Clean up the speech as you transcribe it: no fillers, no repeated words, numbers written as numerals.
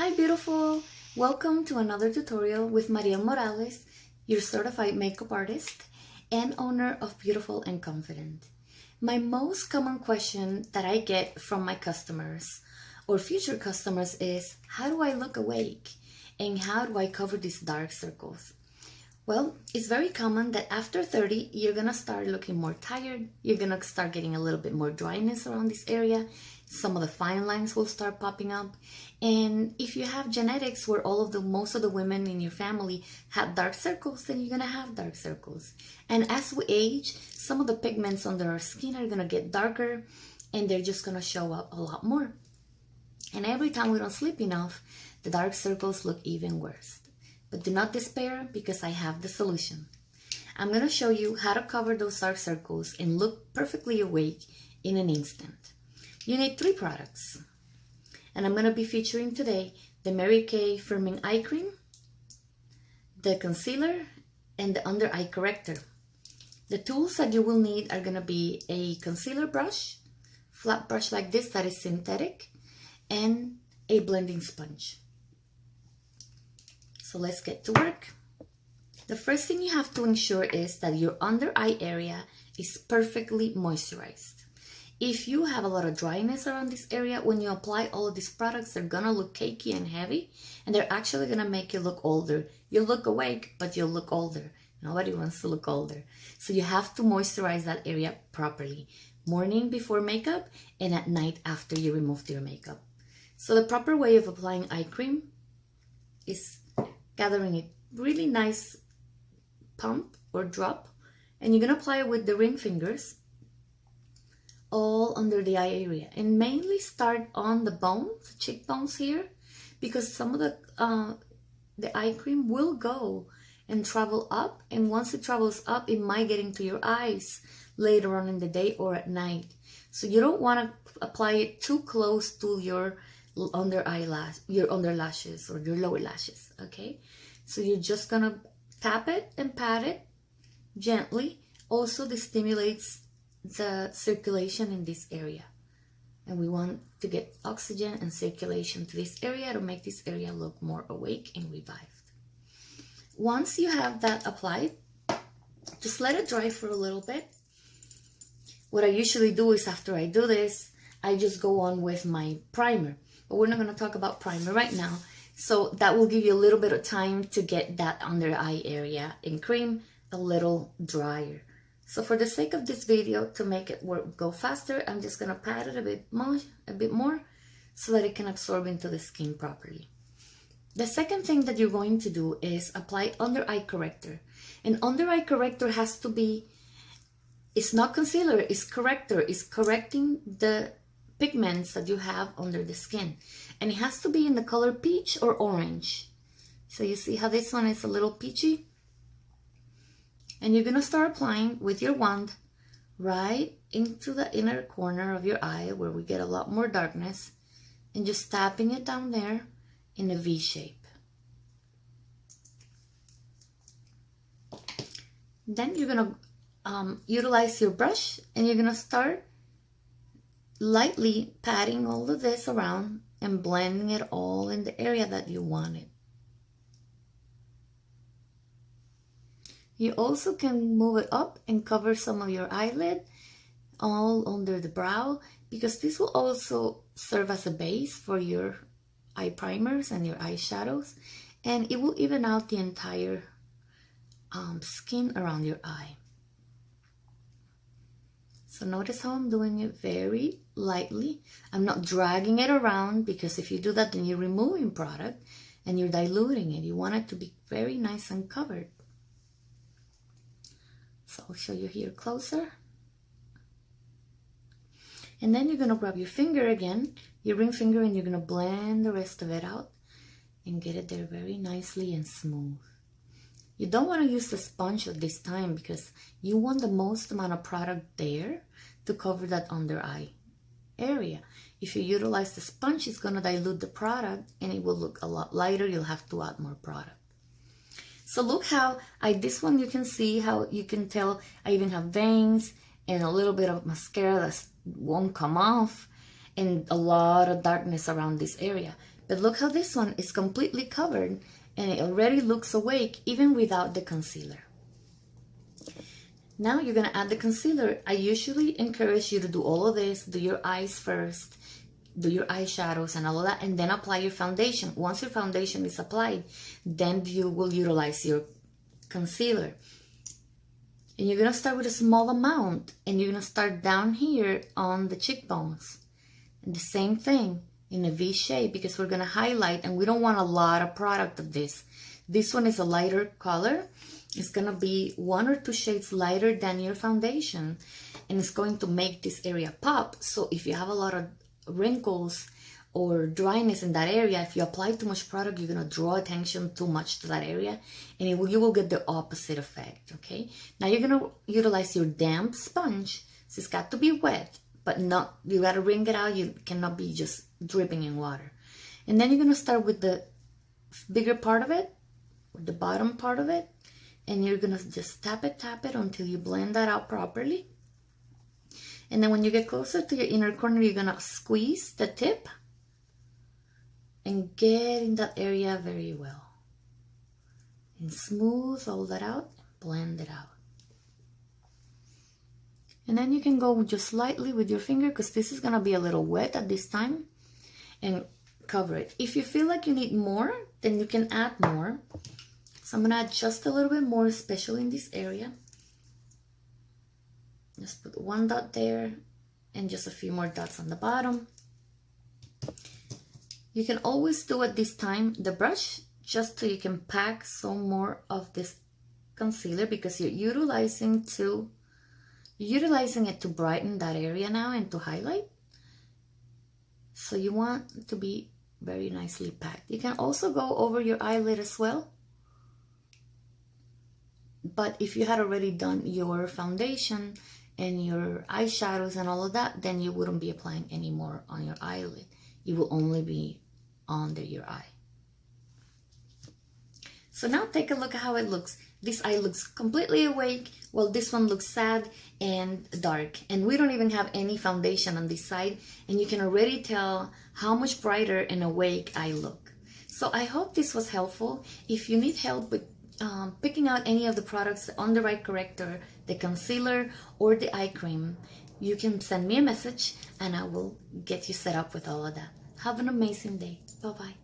Hi beautiful! Welcome to another tutorial with Maria Morales, your certified makeup artist and owner of Beautiful and Confident. My most common question that I get from my customers or future customers is, how do I look awake? And how do I cover these dark circles? Well, it's very common that after 30, you're gonna start looking more tired. You're gonna start getting a little bit more dryness around this area. Some of the fine lines will start popping up. And if you have genetics where most of the women in your family have dark circles, then you're gonna have dark circles. And as we age, some of the pigments under our skin are gonna get darker and they're just gonna show up a lot more. And every time we don't sleep enough, the dark circles look even worse. But do not despair because I have the solution. I'm going to show you how to cover those dark circles and look perfectly awake in an instant. You need 3 products. And I'm going to be featuring today the Mary Kay Firming Eye Cream, the concealer, and the under eye corrector. The tools that you will need are going to be a concealer brush, flat brush like this that is synthetic, and a blending sponge. So let's get to work. The first thing you have to ensure is that your under eye area is perfectly moisturized. If you have a lot of dryness around this area, when you apply all of these products, they're gonna look cakey and heavy, and they're actually gonna make you look older. You'll look awake, but you'll look older. Nobody wants to look older. So you have to moisturize that area properly. Morning before makeup and at night after you removed your makeup. So the proper way of applying eye cream is gathering a really nice pump or drop, and you're gonna apply it with the ring fingers all under the eye area, and mainly start on the bones, the cheekbones here, because some of the eye cream will go and travel up, and once it travels up, it might get into your eyes later on in the day or at night. So you don't want to apply it too close to your under lashes or your lower lashes. Okay, so you're just gonna tap it and pat it gently. Also, this stimulates the circulation in this area, and we want to get oxygen and circulation to this area to make this area look more awake and revived. Once you have that applied, just let it dry for a little bit. What I usually do is, after I do this, I just go on with my primer. But we're not going to talk about primer right now. So that will give you a little bit of time to get that under eye area and cream a little drier. So for the sake of this video, to make it go faster, I'm just going to pat it a bit more so that it can absorb into the skin properly. The second thing that you're going to do is apply under eye corrector. And under eye corrector has to be, it's not concealer, it's corrector. It's correcting the pigments that you have under the skin, and it has to be in the color peach or orange. So you see how this one is a little peachy, and you're gonna start applying with your wand right into the inner corner of your eye where we get a lot more darkness, and just tapping it down there in a V shape. Then you're gonna utilize your brush, and you're gonna start lightly patting all of this around and blending it all in the area that you want it. You also can move it up and cover some of your eyelid all under the brow, because this will also serve as a base for your eye primers and your eyeshadows, and it will even out the entire skin around your eye. So notice how I'm doing it very lightly. I'm not dragging it around, because if you do that, then you're removing product and you're diluting it. You want it to be very nice and covered. So I'll show you here closer. And then you're going to grab your finger again, your ring finger, and you're going to blend the rest of it out and get it there very nicely and smooth. You don't want to use the sponge at this time, because you want the most amount of product there to cover that under eye area. If you utilize the sponge, it's going to dilute the product and it will look a lot lighter. You'll have to add more product. So look how this one, you can see how you can tell I even have veins and a little bit of mascara that won't come off. and a lot of darkness around this area. But look how this one is completely covered and it already looks awake even without the concealer. Now you're gonna add the concealer. I usually encourage you to do all of this, do your eyes first, do your eyeshadows and all of that, and then apply your foundation. Once your foundation is applied, then you will utilize your concealer. And you're gonna start with a small amount, and you're gonna start down here on the cheekbones. And the same thing in a V shape, because we're gonna highlight and we don't want a lot of product of this. This one is a lighter color. It's gonna be 1 or 2 shades lighter than your foundation, and it's going to make this area pop. So if you have a lot of wrinkles or dryness in that area, if you apply too much product, you're gonna draw attention too much to that area, and you will get the opposite effect. Okay, now you're gonna utilize your damp sponge. So it's got to be wet, but not, you gotta wring it out. You cannot be just dripping in water. And then you're gonna start with the bigger part of it, with the bottom part of it, and you're gonna just tap it until you blend that out properly. And then when you get closer to your inner corner, you're gonna squeeze the tip and get in that area very well. And smooth all that out, blend it out. And then you can go just lightly with your finger, because this is gonna be a little wet at this time, and cover it. If you feel like you need more, then you can add more. So I'm gonna add just a little bit more, especially in this area. Just put 1 dot there and just a few more dots on the bottom. You can always do at this time the brush, just so you can pack some more of this concealer, because you're utilizing it to brighten that area now and to highlight. So you want it to be very nicely packed. You can also go over your eyelid as well. But if you had already done your foundation and your eyeshadows and all of that, then you wouldn't be applying any more on your eyelid. It will only be under your eye. So now take a look at how it looks. This eye looks completely awake, while this one looks sad and dark. And we don't even have any foundation on this side, and you can already tell how much brighter and awake I look. So I hope this was helpful. If you need help with picking out any of the products, the under eye corrector, the concealer, or the eye cream, you can send me a message and I will get you set up with all of that. Have an amazing day. Bye-bye.